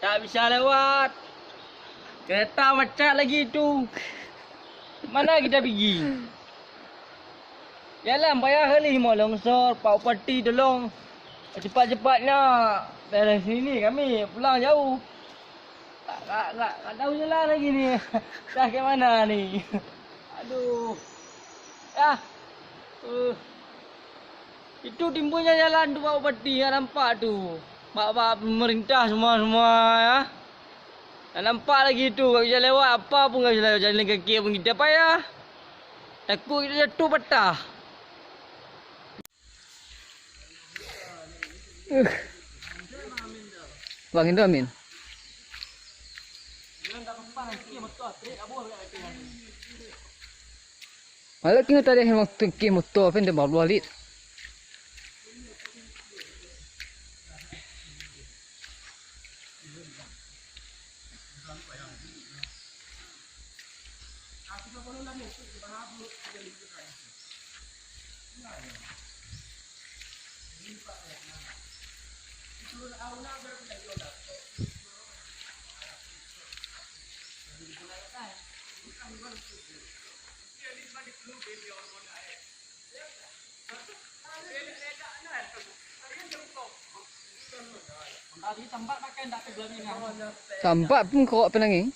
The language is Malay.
Tak bisa lewat. Kereta macet lagi tu. Mana kita pergi? Yalah, payah kali mau longsor, Pak Upati tolong. Cepat-cepatnya. Dari sini kami pulang jauh. Tak tahu jalan lagi ni. Dah ke mana ni? Aduh. Ya. Itu timbulnya jalan tu Pak Upati yang nampak tu. Pak pemerintah semua ya. Tak nampak lagi tu, tak bisa lewat apa pun tak bisa lewat. Jalan kaki pun kita payah. Takut kita jatuh patah. Bang Indra Amin. Malah kena tadi yang tengki motor pun dia baru balik. Sampak pun kau penangin.